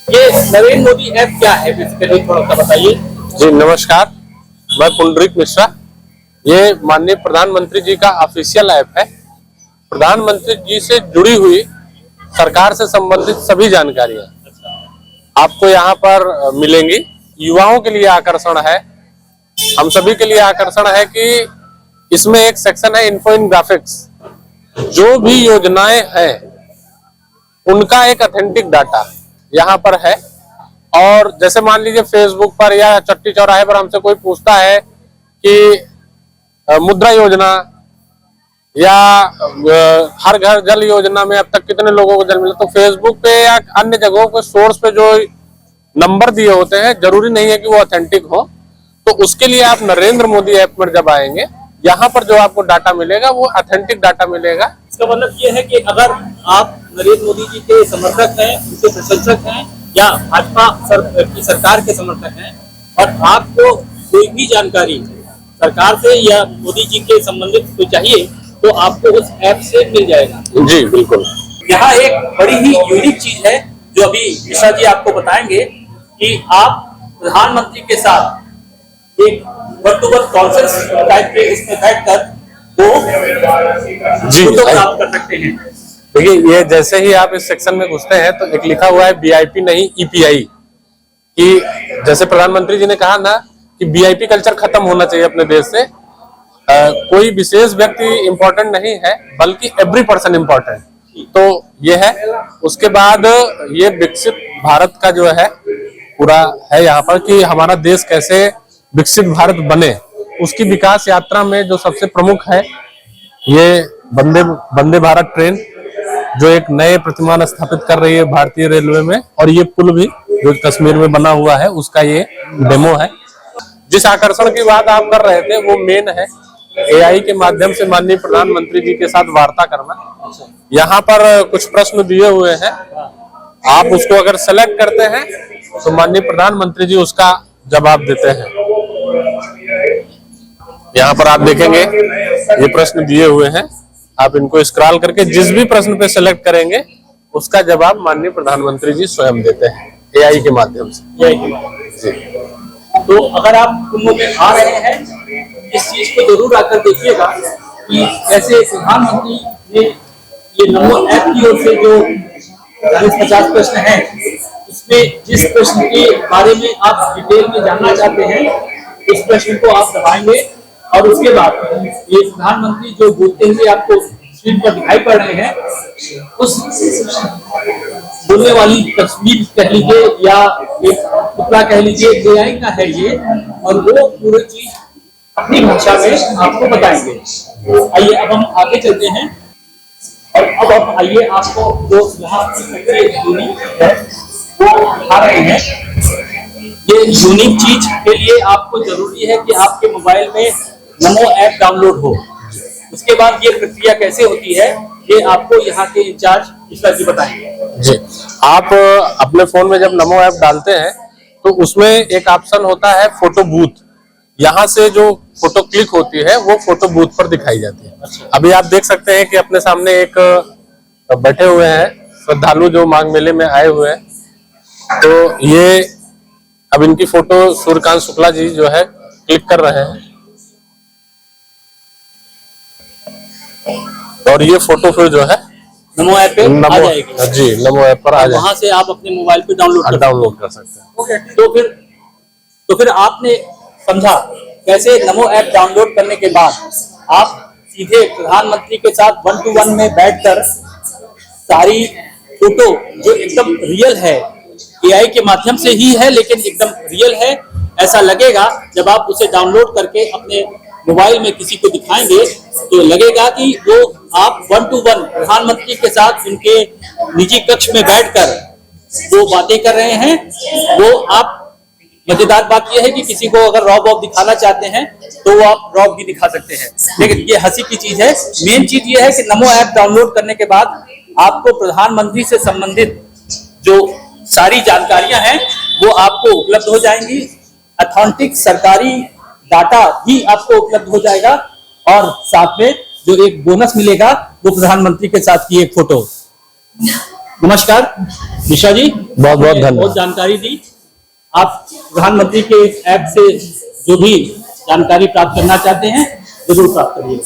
ये नरेंद्र मोदी ऐप क्या है, बेसिकली थोड़ा सा बताइए। जी नमस्कार, मैं पुंडरीक मिश्रा। ये माननीय प्रधानमंत्री जी का ऑफिशियल ऐप है। प्रधानमंत्री जी से जुड़ी हुई सरकार से संबंधित सभी जानकारियां आपको यहाँ पर मिलेंगी। युवाओं के लिए आकर्षण है, हम सभी के लिए आकर्षण है कि इसमें एक सेक्शन है इन्फो इन ग्राफिक्स। जो भी योजनाएं हैं उनका एक ऑथेंटिक डाटा यहाँ पर है। और जैसे मान लीजिए फेसबुक पर या चट्टी चौराहे पर हमसे कोई पूछता है कि मुद्रा योजना या हर घर जल योजना में अब तक कितने लोगों को जल मिला, तो फेसबुक पे या अन्य जगहों के सोर्स पे जो नंबर दिए होते हैं जरूरी नहीं है कि वो ऑथेंटिक हो। तो उसके लिए आप नरेंद्र मोदी ऐप पर जब आएंगे, यहाँ पर जो आपको डाटा मिलेगा वो ऑथेंटिक डाटा मिलेगा। इसका मतलब ये है कि अगर आप नरेंद्र मोदी जी के समर्थक हैं, उनके प्रशंसक हैं या भाजपा की सरकार के समर्थक हैं और आपको कोई भी जानकारी सरकार से या मोदी जी के संबंधित को चाहिए तो आपको उस ऐप से मिल जाएगा। जी बिल्कुल। यहाँ एक बड़ी ही यूनिक चीज है जो अभी मिश्रा जी आपको बताएंगे कि आप प्रधानमंत्री के साथ एक one two one conference type के इसमें बैठकर वो जी प्राप्त कर सकते हैं। देखिए, ये जैसे ही आप इस सेक्शन में घुसते हैं तो एक लिखा हुआ है VIP नहीं EPI, कि जैसे प्रधानमंत्री जी ने कहा ना कि VIP कल्चर खत्म होना चाहिए अपने देश से। कोई विशेष व्यक्ति इंपॉर्टेंट नहीं है बल्कि एवरी पर्सन इंपॉर्टेंट, तो ये है। उसके बाद ये विकसित भारत का जो है पूरा है यहाँ पर कि हमारा देश कैसे विकसित भारत बने, उसकी विकास यात्रा में जो सबसे प्रमुख है ये वंदे भारत ट्रेन, जो एक नए प्रतिमान स्थापित कर रही है भारतीय रेलवे में। और ये पुल भी जो कश्मीर में बना हुआ है उसका ये डेमो है। जिस आकर्षण की बात आप कर रहे थे वो मेन है AI के माध्यम से माननीय प्रधानमंत्री जी के साथ वार्ता करना। यहाँ पर कुछ प्रश्न दिए हुए हैं, आप उसको अगर सेलेक्ट करते हैं तो माननीय प्रधानमंत्री जी उसका जवाब देते हैं। यहाँ पर आप देखेंगे ये प्रश्न दिए हुए हैं, आप इनको स्क्रॉल करके जिस भी प्रश्न पे सेलेक्ट करेंगे उसका जवाब माननीय प्रधानमंत्री जी स्वयं देते हैं AI के माध्यम से। जी। तो अगर आप कुंभ में आ रहे हैं इस चीज को जरूर आकर देखिएगा कि कैसे प्रधानमंत्री ने ये नमो ऐप की ओर से जो 40-50 प्रश्न हैं उसमें जिस प्रश्न के बारे में आप डिटेल में जानना चाहते हैं उस प्रश्न को आप दबाएंगे और उसके बाद ये प्रधानमंत्री जो बोलते हुए आपको स्क्रीन पर दिखाई पड़ रहे हैं उस बोलने वाली तस्वीर कह लीजिए या एक टुकड़ा कह लीजिए AI का है ये, और वो पूरी चीज अपनी भाषा में आपको बताएंगे। आइए अब हम आगे चलते हैं और अब हम आइए आपको जो यहाँ यूनिक है वो दिखा रहे हैं। ये यूनिक चीज के लिए आपको जरूरी है कि आपके मोबाइल में नमो ऐप डाउनलोड हो। उसके बाद ये प्रक्रिया कैसे होती है ये आपको यहाँ के इंचार्ज मिश्रा जी बताएंगे। जी, आप अपने फोन में जब नमो ऐप डालते हैं तो उसमें एक ऑप्शन होता है फोटो बूथ। यहाँ से जो फोटो क्लिक होती है वो फोटो बूथ पर दिखाई जाती है। अभी आप देख सकते हैं कि अपने सामने एक बैठे हुए हैं श्रद्धालु जो माघ मेले में आए हुए हैं, तो ये अब इनकी फोटो सूर्यकांत शुक्ला जी जो है क्लिक कर रहे हैं और ये फोटो फिर जो है नमो ऐप पे आ जाएगी। जी, नमो ऐप पर आ जाएगी। वहां से आप अपने मोबाइल पे डाउनलोड कर सकते हैं। तो फिर आपने समझा कैसे नमो ऐप डाउनलोड करने के बाद आप सीधे प्रधानमंत्री के साथ 1 to 1 में बैठकर सारी फोटो जो एकदम रियल है AI के माध्यम से ही है लेकिन एकदम रियल है ऐसा लगेगा जब आप उसे डाउनलोड करके अपने मोबाइल में किसी को दिखाएंगे तो लगेगा कि वो आप 1 to 1 प्रधानमंत्री के साथ उनके निजी कक्ष में बैठकर वो बातें कर रहे हैं। वो आप मजेदार बात यह है कि किसी को अगर रॉ बॉब दिखाना चाहते हैं तो वो आप रॉ भी दिखा सकते हैं, लेकिन ये हंसी की चीज है। मेन चीज ये है कि नमो ऐप डाउनलोड करने के बाद आपको प्रधानमंत्री से संबंधित जो सारी जानकारियां हैं वो आपको उपलब्ध हो जाएंगी। ऑथेंटिक सरकारी डाटा भी आपको उपलब्ध हो जाएगा और साथ में जो एक बोनस मिलेगा वो प्रधानमंत्री के साथ की एक फोटो। नमस्कार निशा जी, बहुत बहुत धन्यवाद। बहुत जानकारी दी। आप प्रधानमंत्री के ऐप से जो भी जानकारी प्राप्त करना चाहते हैं जरूर प्राप्त करिए।